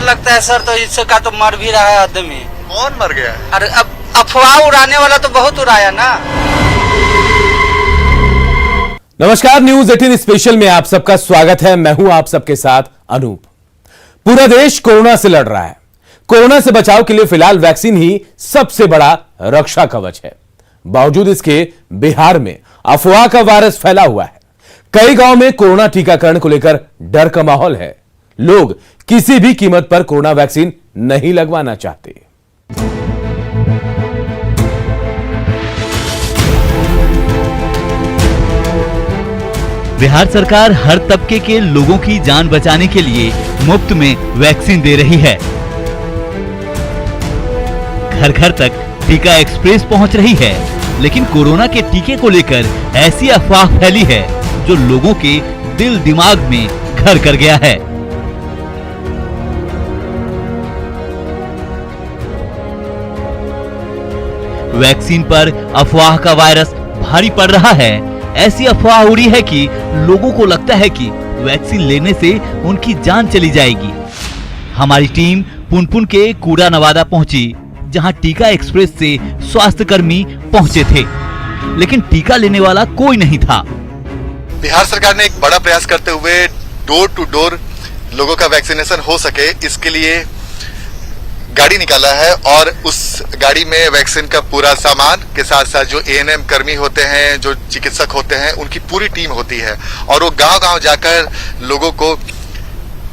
लगता है सर, तो इसका तो मर भी रहा है आदमी। कौन मर गया है? अरे अब अफवाह उड़ाने वाला तो बहुत उड़ाया ना। नमस्कार, न्यूज 18 स्पेशल में आप सबका स्वागत है। मैं हूं आप सबके साथ अनूप। पूरा देश कोरोना से लड़ रहा है। कोरोना से बचाव के लिए फिलहाल वैक्सीन ही सबसे बड़ा रक्षा कवच है। बावजूद इसके बिहार में अफवाह का वायरस फैला हुआ है। कई गांव में कोरोना टीकाकरण को लेकर डर का माहौल है। लोग किसी भी कीमत पर कोरोना वैक्सीन नहीं लगवाना चाहते। बिहार सरकार हर तबके के लोगों की जान बचाने के लिए मुफ्त में वैक्सीन दे रही है। घर घर तक टीका एक्सप्रेस पहुंच रही है, लेकिन कोरोना के टीके को लेकर ऐसी अफवाह फैली है जो लोगों के दिल दिमाग में घर कर गया है। वैक्सीन पर अफवाह का वायरस भारी पड़ रहा है। ऐसी अफवाह उड़ी है कि लोगों को लगता है कि वैक्सीन लेने से उनकी जान चली जाएगी। हमारी टीम पुनपुन के कूड़ा नवादा पहुंची, जहां टीका एक्सप्रेस से स्वास्थ्य कर्मी पहुंचे थे, लेकिन टीका लेने वाला कोई नहीं था। बिहार सरकार ने एक बड़ा प्रयास करते हुए डोर टू डोर लोगों का वैक्सीनेशन हो सके, इसके लिए गाड़ी निकाला है और उस गाड़ी में वैक्सीन का पूरा सामान के साथ साथ जो एएनएम कर्मी होते हैं, जो चिकित्सक होते हैं, उनकी पूरी टीम होती है और वो गांव-गांव जाकर लोगों को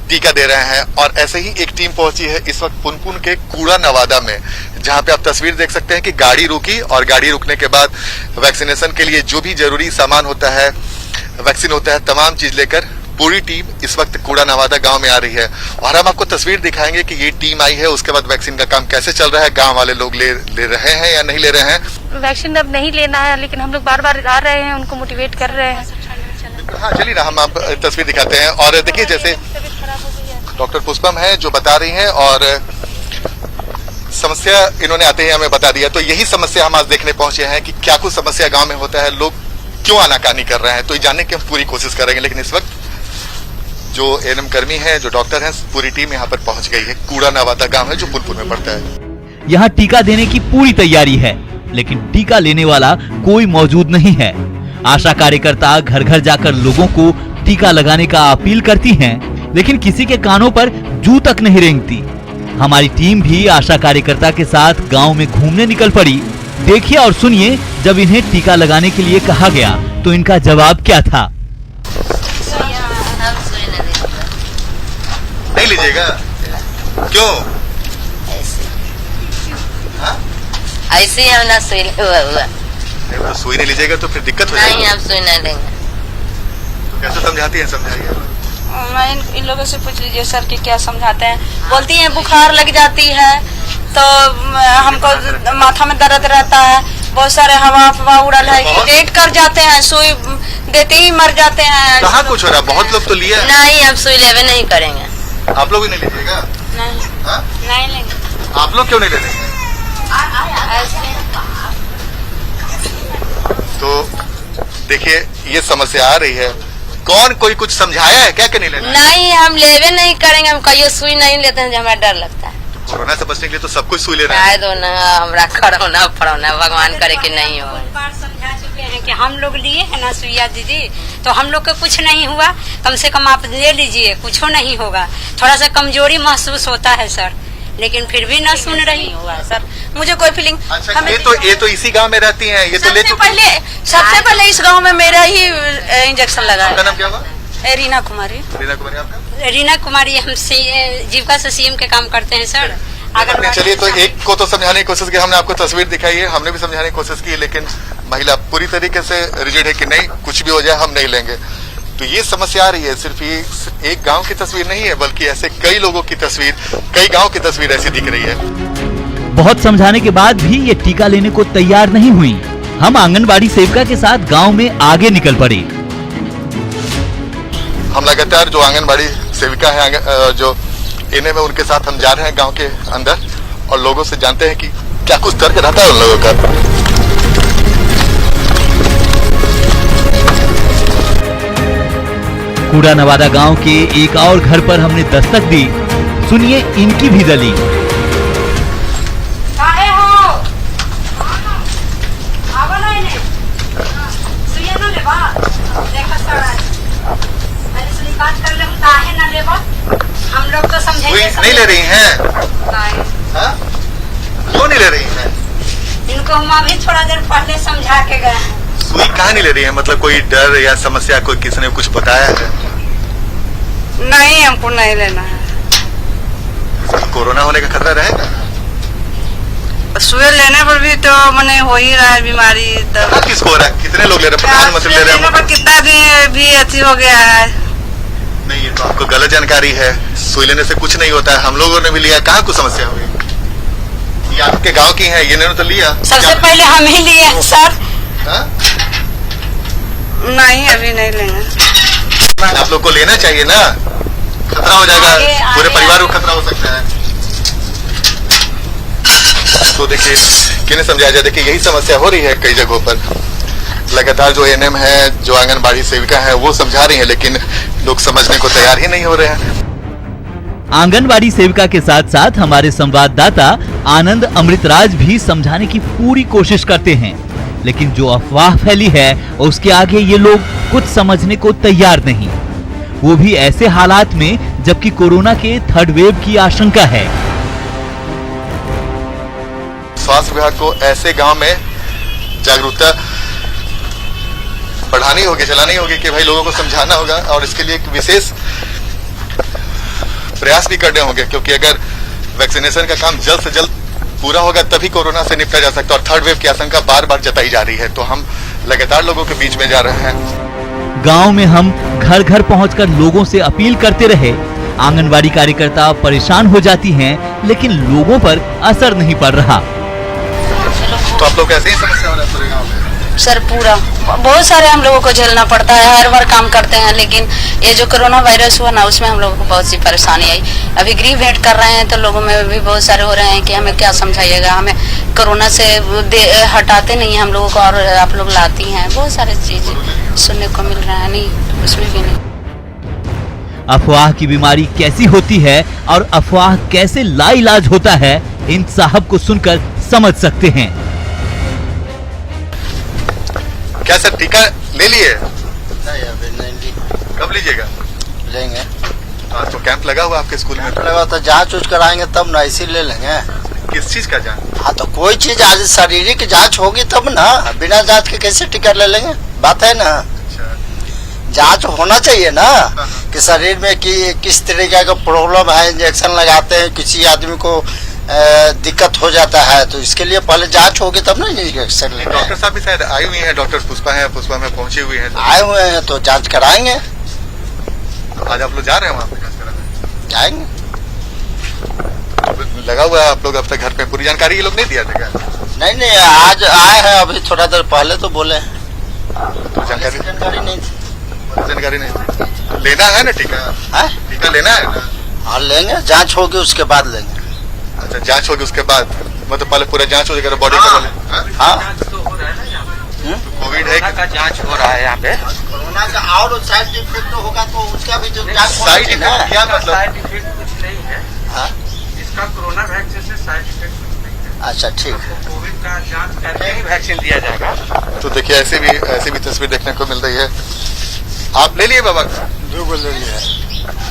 टीका दे रहे हैं। और ऐसे ही एक टीम पहुंची है इस वक्त पुनपुन के कूड़ा नवादा में, जहां पे आप तस्वीर देख सकते हैं कि गाड़ी रुकी और गाड़ी रुकने के बाद वैक्सीनेशन के लिए जो भी जरूरी सामान होता है, वैक्सीन होता है, तमाम चीज लेकर पूरी टीम इस वक्त कूड़ा नवादा गांव में आ रही है। और हम आपको तस्वीर दिखाएंगे कि ये टीम आई है, उसके बाद वैक्सीन का काम कैसे चल रहा है, गांव वाले लोग ले रहे हैं या नहीं ले रहे हैं। वैक्सीन अब नहीं लेना है, लेकिन हम लोग बार बार आ रहे हैं, उनको मोटिवेट कर रहे हैं। हाँ चलिए ना, हम आप तस्वीर दिखाते हैं। और देखिए, जैसे डॉक्टर पुष्पम है जो बता रही हैं और समस्या इन्होंने आते ही हमें बता दिया। तो यही समस्या हम आज देखने पहुंचे हैं कि क्या कुछ समस्या गांव में होता है, लोग क्यों आनाकानी कर रहे हैं, तो ये जानने की हम पूरी कोशिश करेंगे। लेकिन इस वक्त जो एएनएम कर्मी हैं, जो डॉक्टर हैं, पूरी टीम यहाँ पर पहुंच गई है। कूड़ा नवादा गांव है जो पुनपुन में पड़ता है। यहाँ टीका देने की पूरी तैयारी है, लेकिन टीका लेने वाला कोई मौजूद नहीं है। आशा कार्यकर्ता घर घर जाकर लोगों को टीका लगाने का अपील करती हैं, लेकिन किसी के कानों पर जू तक नहीं रेंगती। हमारी टीम भी आशा कार्यकर्ता के साथ गांव में घूमने निकल पड़ी। देखिए और सुनिए, जब इन्हें टीका लगाने के लिए कहा गया तो इनका जवाब क्या था। नहीं लीजिएगा? क्यों? ऐसे ही हम ना सुई हुआ। तो सुई नहीं लीजिएगा तो फिर दिक्कत हो जाएगी। नहीं, हम सुई नहीं देंगे। तो कैसे समझाती हैं, समझाइए। मैं इन लोगों से पूछ लीजिए सर कि क्या समझाते हैं। बोलती हैं बुखार लग जाती है तो हमको माथा में दर्द रहता है, बहुत सारे हवा अफवाह उड़ल है, डेट कर जाते हैं, सुई देते ही मर जाते हैं। कहाँ कुछ हो रहा है? बहुत लोग तो लिए। नहीं, हम सुई लेवे नहीं करेंगे। आप लोग भी नहीं लीजिएगा? नहीं लेंगे। आप लोग क्यों नहीं ले रहे? तो देखिए, ये समस्या आ रही है। कौन कोई कुछ समझाया है क्या कि नहीं लेना? नहीं, हम लेवे नहीं करेंगे। हम कहियो सुई नहीं लेते हैं, हमें डर लगता है। कोरोना से बचने के लिए तो सब कुछ सुई ले रहा है। शायद हमरा खड़ौना फड़ौना भगवान करे कि नहीं हो। बार समझा चुके हैं कि हम लोग लिए है ना सुइया दीदी, तो हम लोग को कुछ नहीं हुआ। कम से कम आप ले लीजिए, कुछ नहीं होगा। थोड़ा सा कमजोरी महसूस होता है सर, लेकिन फिर भी ना सुन रही हुआ सर। मुझे कोई फीलिंग। अच्छा, ये तो इसी गांव में रहती हैं, ये तो ले चुकी। सबसे पहले इस गांव में मेरा ही इंजेक्शन लगा आपका नाम क्या हुआ? रीना कुमारी। रीना कुमारी आपका? रीना कुमारी, हम जीविका से सीएम के काम करते हैं सर। चलिए, तो एक को तो समझाने की कोशिश की, हमने आपको तस्वीर दिखाई है, हमने भी समझाने की कोशिश की, लेकिन महिला पूरी तरीके से रिजिड है कि नहीं, कुछ भी हो जाए हम नहीं लेंगे। तो ये समस्या आ रही है। सिर्फ ये एक गांव की तस्वीर नहीं है, बल्कि ऐसे कई लोगों की तस्वीर, कई गांव की तस्वीर ऐसी दिख रही है। बहुत समझाने के बाद भी ये टीका लेने को तैयार नहीं हुई। हम आंगनबाड़ी सेविका के साथ गांव में आगे निकल पड़े। हम लगातार जो आंगनबाड़ी सेविका है, जो इन्हें में उनके साथ हम जा रहे हैं गांव के अंदर और लोगों से जानते हैं कि क्या कुछ दर्द रहता है उन लोगों का। कूड़ा नवादा गांव के एक और घर पर हमने दस्तक दी। सुनिए इनकी भी दलील। काहे हो आवा नहीं सुइया ना लेबा देखा सर मैंने सुनी बात कर ले काहे ना लेबा हम लोग तो समझे सुई नहीं ले रही हैं? हाँ? क्यों नहीं ले रही हैं? इनको हम अभी थोड़ा देर पहले समझा के गए हैं। सुई कहाँ नहीं ले रही है? मतलब कोई डर या समस्या, कोई किसी ने कुछ बताया है? नहीं हमको नहीं लेना है। कोरोना होने का खतरा रहेगा? सुई लेने पर भी तो मैंने हो ही रहा है बीमारी। हाँ, किसको हो रहा है? कितने लोग ले रहे हैं? प्रधानमंत्री ले रहे हैं। कितना भी अति हो गया है। नहीं, ये तो आपको गलत जानकारी है। सुई लेने से कुछ नहीं होता है। हम लोगों ने भी लिया, कहाँ कुछ समस्या हुई? ये आपके गांव की है, ये ने तो लिया। सबसे पहले हम ही लिए हैं सर। हाँ? नहीं अभी नहीं लेंगे। आप लोग को लेना चाहिए ना, खतरा हो जाएगा, पूरे परिवार को खतरा हो सकता है। तो देखिए, किन्हें समझाया जाए? देखिए, यही समस्या हो रही है कई जगहों पर। लगातार जो एएनएम है, जो आंगनबाड़ी सेविका है, वो समझा रही है, लेकिन लोग समझने को तैयार ही नहीं हो रहे हैं। आंगनबाड़ी सेविका के साथ साथ हमारे संवाददाता आनंद अमृतराज भी समझाने की पूरी कोशिश करते हैं, लेकिन जो अफवाह फैली है उसके आगे ये लोग कुछ समझने को तैयार नहीं, वो भी ऐसे हालात में जबकि कोरोना के थर्ड वेव की आशंका है। स्वास्थ्य विभाग को ऐसे गांव में जागरूकता बढ़ानी होगी, चलानी होगी कि भाई लोगों को समझाना होगा, और इसके लिए एक विशेष प्रयास भी करने होंगे, क्योंकि अगर वैक्सीनेशन का काम जल्द से जल्द पूरा होगा तभी कोरोना से निपटा जा सकता है। और थर्ड वेव की आशंका बार बार जताई जा रही है, तो हम लगातार लोगों के बीच में जा रहे हैं। गांव में हम घर घर पहुंचकर लोगों से अपील करते रहे। आंगनबाड़ी कार्यकर्ता परेशान हो जाती हैं, लेकिन लोगों पर असर नहीं पड़ रहा। तो आप लोग ऐसे ही समस्या हो रहा है पूरे गाँव में? सर पूरा बहुत सारे हम लोगों को झेलना पड़ता है, हर बार काम करते हैं, लेकिन ये जो कोरोना वायरस हुआ ना, उसमें हम लोगों को बहुत सी परेशानी आई। अभी गृह भेंट कर रहे हैं तो लोगों में भी बहुत सारे हो रहे हैं कि हमें क्या समझाइएगा, हमें कोरोना से हटाते नहीं हम लोगों को और आप लोग लाती हैं। बहुत सारी चीजें सुनने को मिल रहा है, नहीं उसमें भी नहीं। अफवाह की बीमारी कैसी होती है और अफवाह कैसे लाइलाज होता है, इन साहब को सुनकर समझ सकते हैं। क्या सर, टीका ले लिए? नहीं अभी नहीं कब लीजिएगा? लेंगे। आज तो कैंप लगा हुआ आपके स्कूल में? लगा तो जांच उच कराएंगे तब ना, इसी ले लेंगे। किस चीज का जांच? हाँ तो कोई चीज आज शारीरिक जांच होगी तब ना, बिना जांच के कैसे टिकट ले लेंगे? बात है ना। अच्छा। जांच होना चाहिए ना कि शरीर में किस तरीके का प्रॉब्लम है। इंजेक्शन लगाते हैं, किसी आदमी को दिक्कत हो जाता है, तो इसके लिए पहले जांच होगी तब ना इंजेक्शन लेंगे। डॉक्टर साहब भी शायद आई हुई हैं, डॉक्टर पुष्पा है, पुष्पा में पहुंची हुई है। आए हुए हैं तो जांच कराएंगे। तो आज आप लोग जा रहे हैं वहाँ पे जांच कराने? जाएंगे। लगा हुआ है आप लोग अब तक घर पे, पूरी जानकारी ये लोग नहीं दिया था क्या? नहीं आज आए हैं, अभी थोड़ा देर पहले तो बोले। तो जानकारी नहीं थी। जानकारी नहीं थी। लेना है ना टीका? टीका लेना है ना? हाँ लेंगे, जांच होगी उसके बाद लेंगे। अच्छा, जांच होगी उसके बाद, मतलब पहले पूरा जांच हो जाएगा बॉडी का? हाँ कोविड है का जांच हो रहा है यहाँ पे। कोरोना का और साइड इफेक्ट होगा तो उसका भी जो साइड इफेक्ट क्या मतलब? साइड इफेक्ट कुछ नहीं है। हाँ? इसका कोरोना वैक्सीन से साइड इफेक्ट कुछ नहीं है। अच्छा ठीक है। कोविड का जांच करके ही वैक्सीन दिया जाएगा। तो देखिए, ऐसी भी तस्वीर देखने को मिल रही है। आप ले लिए बाबा? 2 को ले लिया।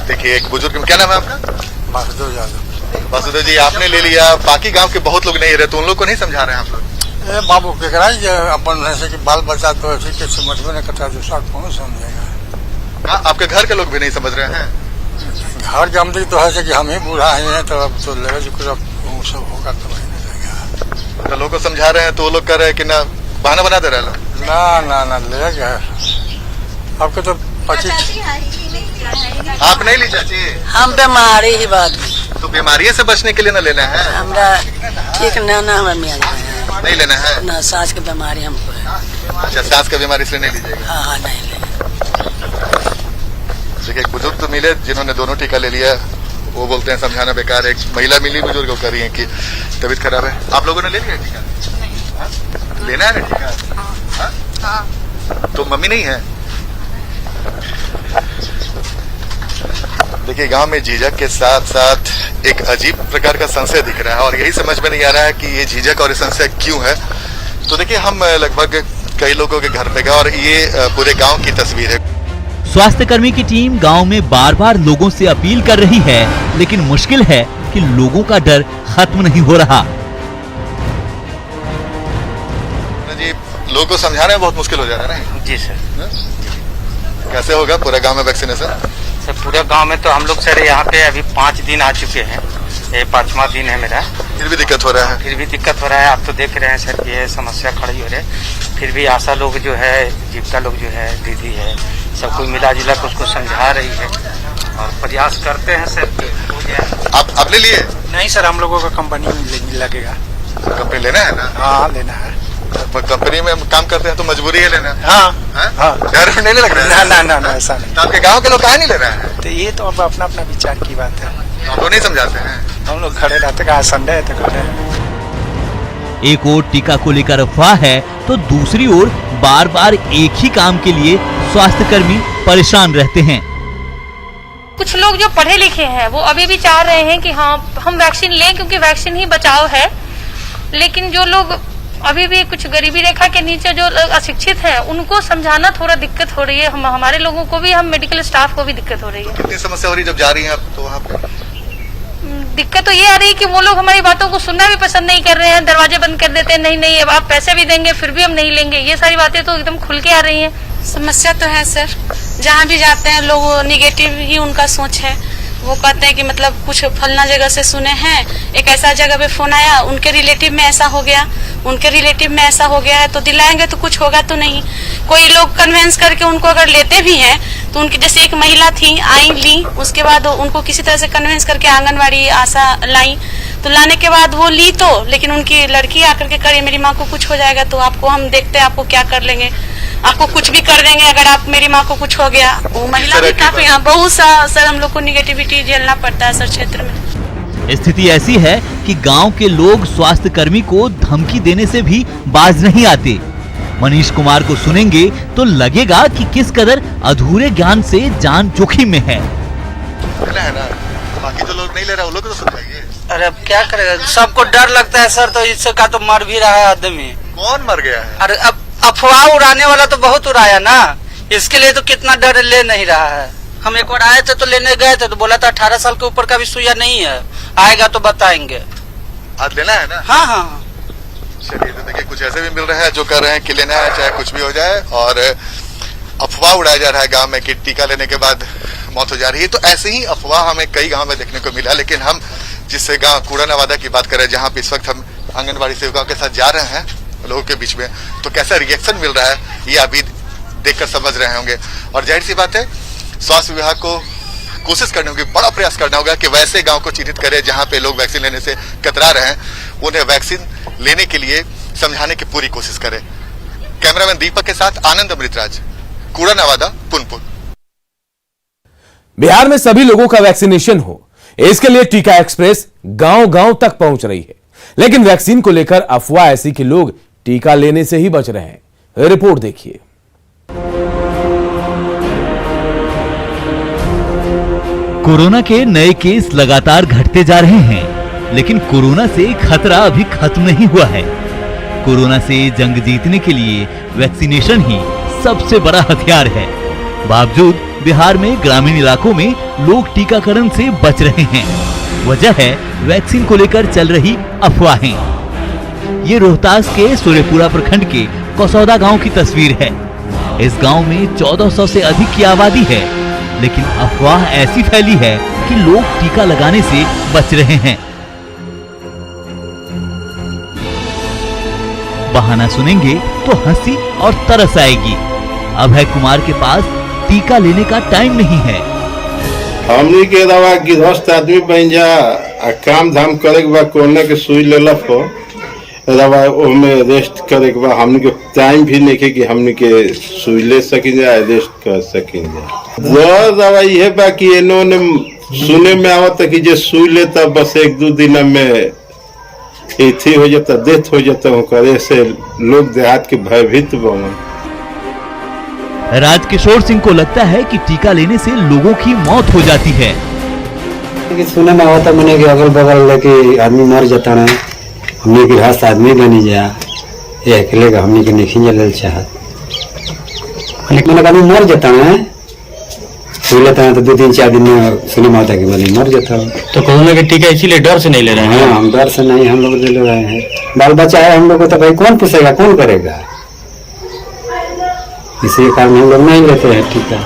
देखिए, एक बुजुर्ग, क्या नाम है आपका? वासुदेव यादव। वासुदेव जी, आपने ले लिया, बाकी गांव के बहुत लोग नहीं रहे, तो उन लोग को नहीं समझा रहे हैं आप लोग? बाबू के कराइए अपन, ऐसे कि बाल बच्चा तो ऐसे कि समझ में नहीं करता, दूसरा कौन समझेगा। हाँ, आपके घर के लोग भी नहीं समझ रहे हैं? घर जमती तो है कि हम ही बूढ़ा हैं, तो अब तो लेगा जो वो सब होगा तो वही लगेगा। तो लोगों को समझा रहे हैं तो वो लोग कह रहे हैं कि ना, बहाना बना दे रहे हैं लोग। ना लेगा। आपको तो 25। आप नहीं ली चाची? हम बीमारी ही बात तो बीमारी से बचने के लिए ना लेना है? हमरा ठीक ना हमें मिल नहीं लेना है ना, सांस की बीमारी हमको है। अच्छा, सांस का बीमारी इसलिए नहीं लीजिएगा। हाँ नहीं ले। देखिए, एक बुजुर्ग तो मिले जिन्होंने दोनों टीका ले लिया, वो बोलते हैं समझाना बेकार है। एक महिला मिली बुजुर्ग, वो कह रही है कि तबीयत खराब है। आप लोगों ने ले लिया टीका? नहीं। लेना है ना टीका? तो मम्मी नहीं है? देखिए, देखिए गांव में झिझक के साथ साथ एक अजीब प्रकार का संशय दिख रहा है और यही समझ में नहीं आ रहा है कि ये झिझक और ये संशय क्यों है। तो देखिए हम लगभग कई लोगों के घर पे गए और ये पूरे गांव की तस्वीर है। स्वास्थ्य कर्मी की टीम गांव में बार बार लोगों से अपील कर रही है, लेकिन मुश्किल है कि लोगों का डर खत्म नहीं हो रहा। जी लोगों को समझाना में बहुत मुश्किल हो जा रहा है। जी सर। कैसे होगा पूरा गांव में वैक्सीनेशन? सर पूरे गांव में तो हम लोग सर यहाँ पे अभी 5 दिन आ चुके हैं, ये 5वां दिन है मेरा। फिर भी दिक्कत हो रहा है? फिर भी दिक्कत हो रहा है। आप तो देख रहे हैं सर ये समस्या खड़ी हो रही है। फिर भी आशा लोग जो है, जीविका लोग जो है, दीदी है, सब कोई मिला जुला कर उसको समझा रही है और प्रयास करते हैं सर कि हो जाए। आप अपने लिए? नहीं सर, हम लोगों का कंपनी में लगेगा। कंपनी लेना है ना? हाँ लेना है। कंपनी में काम करते हैं तो मजबूरी है लेना। हाँ डर नहीं लग रहा है? ना ऐसा नहीं। तो आपके गांव के लोग काहे नहीं ले रहे हैं? तो ये तो अब अपना अपना विचार की बात है। आप तो नहीं समझाते हैं? हम लोग खड़े रहते हैं, संडे है तो खड़े हैं। एक ओर टीका को लेकर अफवाह है तो दूसरी ओर बार बार एक ही काम के लिए स्वास्थ्य कर्मी परेशान रहते हैं। कुछ लोग जो पढ़े लिखे हैं वो अभी भी चाह रहे हैं कि हाँ हम वैक्सीन लें क्योंकि वैक्सीन ही बचाव है, लेकिन जो लोग अभी भी कुछ गरीबी रेखा के नीचे जो अशिक्षित हैं उनको समझाना थोड़ा दिक्कत हो रही है। हमारे लोगों को भी, हम मेडिकल स्टाफ को भी दिक्कत हो रही है। कितनी समस्या हो रही है जब जा रही हैं आप तो वहाँ पे? दिक्कत तो ये आ रही है कि वो लोग हमारी बातों को सुनना भी पसंद नहीं कर रहे हैं, दरवाजे बंद कर देते हैं, नहीं अब आप पैसे भी देंगे फिर भी हम नहीं लेंगे। ये सारी बातें तो एकदम खुल के आ रही हैं। समस्या तो है सर, जहाँ भी जाते हैं लोग निगेटिव ही उनका सोच है। वो कहते हैं कि मतलब कुछ फलना जगह से सुने हैं, एक ऐसा जगह पे फोन आया, उनके रिलेटिव में ऐसा हो गया, उनके रिलेटिव में ऐसा हो गया है, तो दिलाएंगे तो कुछ होगा तो नहीं। कोई लोग कन्वेंस करके उनको अगर लेते भी हैं तो उनकी, जैसे एक महिला थी आई ली, उसके बाद उनको किसी तरह से कन्वेंस करके आंगनवाड़ी आशा लाई, तो लाने के बाद वो ली तो, लेकिन उनकी लड़की आकर के करे मेरी माँ को कुछ हो जाएगा तो आपको हम देखते हैं आपको क्या कर लेंगे, आपको कुछ भी कर देंगे अगर आप मेरी माँ को कुछ हो गया। वो महिला भी काफी, हाँ बहुत सा सर हम लोग को निगेटिविटी झेलना पड़ता है सर क्षेत्र में। स्थिति ऐसी है कि गांव के लोग स्वास्थ्य कर्मी को धमकी देने से भी बाज नहीं आते। मनीष कुमार को सुनेंगे तो लगेगा कि किस कदर अधूरे ज्ञान से जान जोखिम में है। ना बाकी तो लोग नहीं ले रहा, वो लोग तो समझाइए। अरे अब क्या करेगा, सबको डर लगता है सर, तो इससे का तो मर भी रहा है आदमी। कौन मर गया है? अरे अब अफवाह उड़ाने वाला तो बहुत उड़ाया ना, इसके लिए तो कितना डर ले नहीं रहा है। हम एक बार आए थे तो लेने गए थे तो बोला था 18 साल के ऊपर का भी सुइया नहीं है, आएगा तो बताएंगे। आज लेना है ना? हाँ। चलिए तो देखिए कुछ ऐसे भी मिल रहे हैं जो कर रहे हैं कि लेना है चाहे कुछ भी हो जाए, और अफवाह उड़ाया जा रहा है गांव में कि टीका लेने के बाद मौत हो जा रही है। तो ऐसे ही अफवाह हमें कई गांव में देखने को मिला, लेकिन हम जिस गांव कूड़ा नवादा की बात करें जहां पे इस वक्त हम आंगनबाड़ी सेविकाओं के साथ जा रहे हैं लोगों के बीच में, तो कैसा रिएक्शन मिल रहा है ये अभी देखकर समझ रहे होंगे। और जाहिर सी बात है स्वास्थ्य विभाग को कोशिश करनी होगी, बड़ा प्रयास करना होगा कि वैसे गांव को चिन्हित करे जहां पे लोग वैक्सीन लेने से कतरा रहे हैं, उन्हें वैक्सीन लेने के लिए समझाने की पूरी कोशिश करे। कैमरामैन दीपक के साथ आनंद अमृतराज, कूड़ा नवादा, पुनपुन। बिहार में सभी लोगों का वैक्सीनेशन हो, इसके लिए टीका एक्सप्रेस गांव-गांव तक पहुंच रही है, लेकिन वैक्सीन को लेकर अफवाह ऐसी कि लोग टीका लेने से ही बच रहे हैं। रिपोर्ट देखिए। कोरोना के नए केस लगातार घटते जा रहे हैं, लेकिन कोरोना से खतरा अभी खत्म नहीं हुआ है। कोरोना से जंग जीतने के लिए वैक्सीनेशन ही सबसे बड़ा हथियार है। बावजूद बिहार में ग्रामीण इलाकों में लोग टीकाकरण से बच रहे हैं। वजह है वैक्सीन को लेकर चल रही अफवाहें। ये रोहतास के सूर्यपुरा प्रखंड के कसौदा गांव की तस्वीर है। इस गांव में 1400 से अधिक की आबादी है, लेकिन अफवाह ऐसी फैली है कि लोग टीका लगाने से बच रहे हैं। बहाना सुनेंगे तो हंसी और तरस आएगी। अभय कुमार के पास टीका लेने का टाइम नहीं है। हमनी के दवा गृहस्थ आदमी बन जा काम धाम करे के बाद कोरोना के सुई लेला को दवा ओमे रेस्ट करे के बाद हमनी के टाइम भी नहीं है कि हमनी के सुई ले सकिन जा रेस्ट कर सकिन जा। दवा ये बा कि इन्होंने सुने में आवत कि जे सुई लेता बस 1-2 दिन में इथी हो जाता, डेथ हो जाता हूँ, करे से लोग देहात के भयभीत बन। राजकिशोर सिंह को लगता है कि टीका लेने से लोगों की मौत हो जाती है। कि सुने में होता मैंने कि अगल बगल लेके आदमी मर जाता है, हमने की हस्त आदमी बनी जा ये अकेले का हमने की नहीं जल चाहत मैंने आदमी मर जाता है, सुन लेता है तो 2-3-4 दिन में सुने में होता कि बनी मर जाता है। तो कोरोना के टीका इसीलिए डर से नहीं ले रहे हैं? हाँ, हम डर से नहीं, हम लोग ले रहे हैं। बाल बच्चा है हम लोग को तो भाई कौन पूछेगा, कौन करेगा, इसी कारण हम लोग नहीं लेते हैं टीका।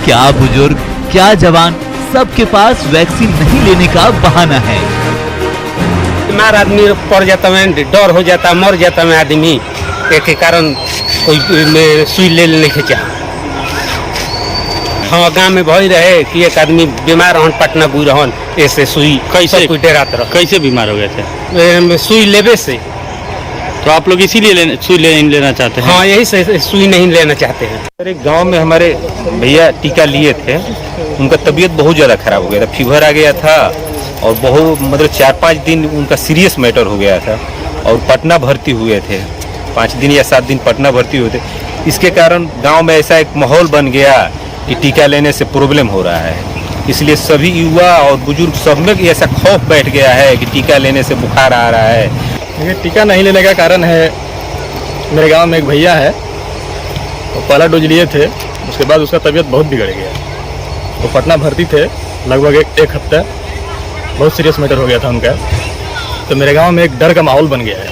क्या बुजुर्ग क्या जवान, सबके पास वैक्सीन नहीं लेने का बहाना है। बीमार आदमी पड़ जाता है, डर हो जाता है, मर जाता है आदमी, के कारण कोई सुई ले लेने के चाह। हाँ, गांव में भई रहे कि एक आदमी बीमार रहन, पटना गुई रहन, ऐसे सुई कैसे कोई डरात रह। कैसे बीमार हो गए थे? सुई लेवे से। तो आप लोग इसीलिए सुई नहीं लेना चाहते हैं? हाँ, यही से सुई नहीं लेना चाहते हैं। अरे गांव में हमारे भैया टीका लिए थे, उनका तबीयत बहुत ज़्यादा खराब हो गया था, फीवर आ गया था और बहुत मतलब 4-5 दिन उनका सीरियस मैटर हो गया था और पटना भर्ती हुए थे, 5 दिन या 7 दिन पटना भर्ती हुए थे। इसके कारण गांव में ऐसा एक माहौल बन गया कि टीका लेने से प्रॉब्लम हो रहा है, इसलिए सभी युवा और बुजुर्ग सब में ऐसा खौफ बैठ गया है कि टीका लेने से बुखार आ रहा है। टीका नहीं लेने का कारण है, मेरे गांव में एक भैया है, वो पहला डोज लिए थे, उसके बाद उसका तबीयत बहुत बिगड़ गया। वो पटना भर्ती थे लगभग एक हफ्ता, बहुत सीरियस मैटर हो गया था उनका। तो मेरे गांव में एक डर का माहौल बन गया है,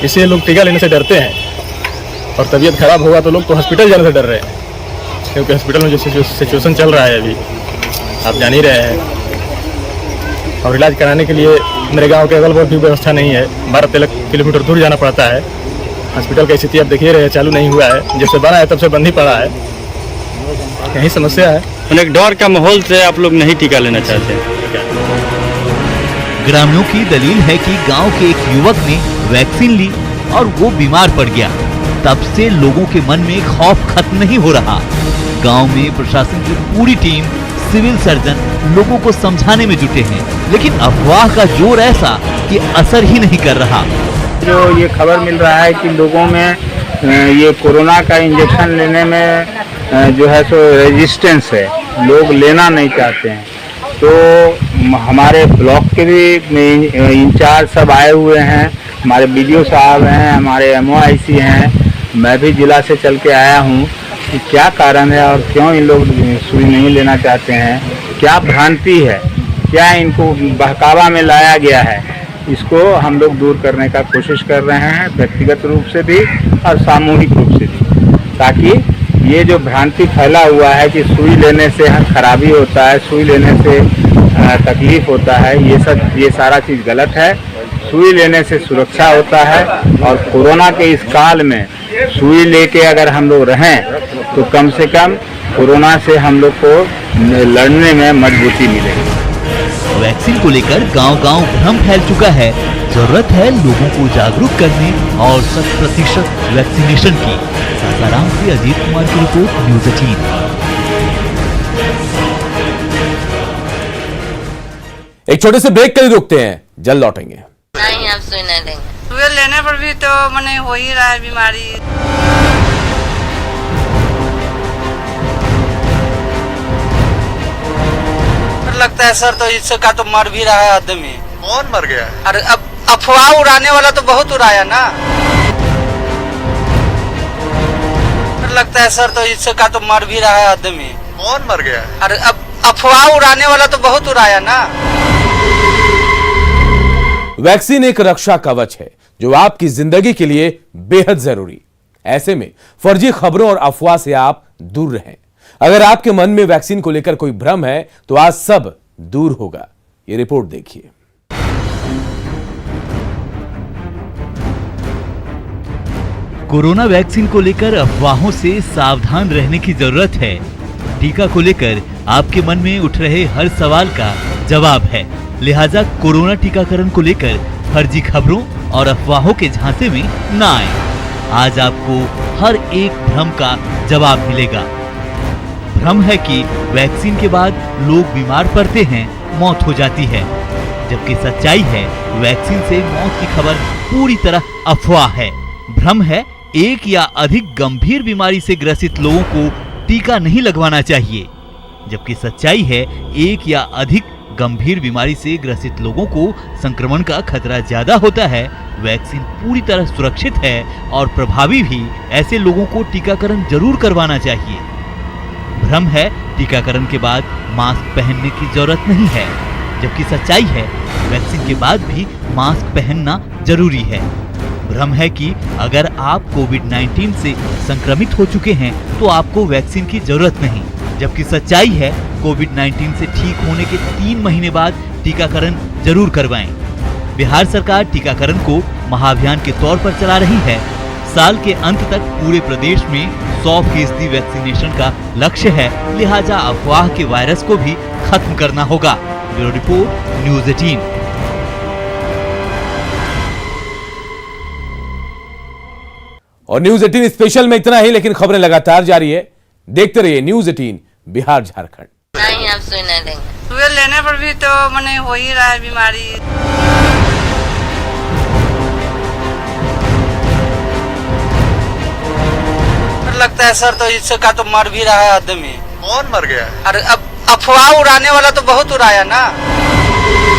इसलिए लोग टीका लेने से डरते हैं और तबीयत खराब होगा तो लोग तो हॉस्पिटल जाने से डर रहे हैं, क्योंकि हॉस्पिटल में जो सिचुएशन चल रहा है अभी आप जान ही रहे हैं। और इलाज कराने के लिए मेरे गांव के अगल बगल भी व्यवस्था नहीं है, 12-13 किलोमीटर दूर जाना पड़ता है। हॉस्पिटल की स्थिति आप देखिए रहे, चालू नहीं हुआ है, जब से बना है तब से बंद ही पड़ा है, यही समस्या है। एक डर का माहौल से आप लोग नहीं टीका लेना चाहते हैं। ग्रामीणों की दलील है कि गांव के एक युवक ने वैक्सीन ली और वो बीमार पड़ गया, तब से लोगों के मन में खौफ खत्म नहीं हो रहा। गांव में प्रशासन की पूरी टीम, सिविल सर्जन लोगों को समझाने में जुटे हैं, लेकिन अफवाह का जोर ऐसा कि असर ही नहीं कर रहा। जो ये खबर मिल रहा है कि लोगों में ये कोरोना का इंजेक्शन लेने में जो है सो रेजिस्टेंस है, लोग लेना नहीं चाहते हैं, तो हमारे ब्लॉक के भी इंचार्ज सब आए हुए हैं, हमारे बीडीओ साहब हैं, हमारे MOIC हैं, मैं भी जिला से चल के आया हूँ कि क्या कारण है और क्यों इन लोग सुई नहीं लेना चाहते हैं, क्या भ्रांति है, क्या इनको बहकावा में लाया गया है, इसको हम लोग दूर करने का कोशिश कर रहे हैं, व्यक्तिगत रूप से भी और सामूहिक रूप से भी, ताकि ये जो भ्रांति फैला हुआ है कि सुई लेने से खराबी होता है, सुई लेने से तकलीफ होता है, ये सारा चीज़ गलत है। सुई लेने से सुरक्षा होता है और कोरोना के इस काल में सुई लेके अगर हम लोग रहें तो कम से कम कोरोना से हम लोग को लड़ने में मजबूती मिलेगी। वैक्सीन को लेकर गांव-गांव भ्रम फैल चुका है। जरूरत है लोगों को जागरूक करने और 100% वैक्सीनेशन की। सासाराम से अजीत कुमार की रिपोर्ट, न्यूज़ 18। एक छोटे से ब्रेक के लिए रुकते हैं, जल्द लौटेंगे। नहीं, आप सुई नहीं लेंगे। सुई लेने पर भी तो मने हो ही रहा है बीमारी। लगता है सर, तो इसका तो मर भी रहा है आदमी। कौन मर गया? अरे अब अफवाह उड़ाने वाला तो बहुत उड़ाया ना। लगता है सर, तो इसका तो मर भी रहा है आदमी। कौन मर गया? अरे अब अफवाह उड़ाने वाला तो बहुत उड़ाया ना। वैक्सीन एक रक्षा कवच है जो आपकी जिंदगी के लिए बेहद जरूरी। ऐसे में फर्जी खबरों और अफवाह से आप दूर रहें। अगर आपके मन में वैक्सीन को लेकर कोई भ्रम है तो आज सब दूर होगा। ये रिपोर्ट देखिए। कोरोना वैक्सीन को लेकर अफवाहों से सावधान रहने की जरूरत है। टीका को लेकर आपके मन में उठ रहे हर सवाल का जवाब है, लिहाजा कोरोना टीकाकरण को लेकर फर्जी खबरों और अफवाहों के झांसे में न आए। आज आपको हर एक भ्रम का जवाब मिलेगा। भ्रम है कि वैक्सीन के बाद लोग बीमार पड़ते हैं, मौत हो जाती है, जबकि सच्चाई है वैक्सीन से मौत की खबर पूरी तरह अफवाह है। भ्रम है एक या अधिक गंभीर बीमारी से ग्रसित लोगों को टीका नहीं लगवाना चाहिए, जबकि सच्चाई है एक या अधिक गंभीर बीमारी से ग्रसित लोगों को संक्रमण का खतरा ज्यादा होता है, वैक्सीन पूरी तरह सुरक्षित है और प्रभावी भी। ऐसे लोगों को टीकाकरण जरूर करवाना चाहिए। भ्रम है टीकाकरण के बाद मास्क पहनने की जरूरत नहीं है, जबकि सच्चाई है वैक्सीन के बाद भी मास्क पहनना जरूरी है। भ्रम है कि अगर आप कोविड-19 से संक्रमित हो चुके हैं तो आपको वैक्सीन की जरूरत नहीं, जबकि सच्चाई है कोविड-19 से ठीक होने के 3 महीने बाद टीकाकरण जरूर करवाएं। बिहार सरकार टीकाकरण को महाअभियान के तौर पर चला रही है। साल के अंत तक पूरे प्रदेश में 100% वैक्सीनेशन का लक्ष्य है, लिहाजा अफवाह के वायरस को भी खत्म करना होगा। Bureau report, news 18। और न्यूज़ 18 स्पेशल में इतना ही, लेकिन खबरें लगातार जारी है। देखते रहिए न्यूज़ 18 बिहार झारखंड। नहीं, आप सुई नहीं देंगे। सुई लेने पर भी तो मने हो ही रहा है बीमारी। लगता है सर, तो इसका तो मर भी रहा है आदमी। कौन मर गया? अरे अब अफवाह उड़ाने वाला तो बहुत उड़ाया ना।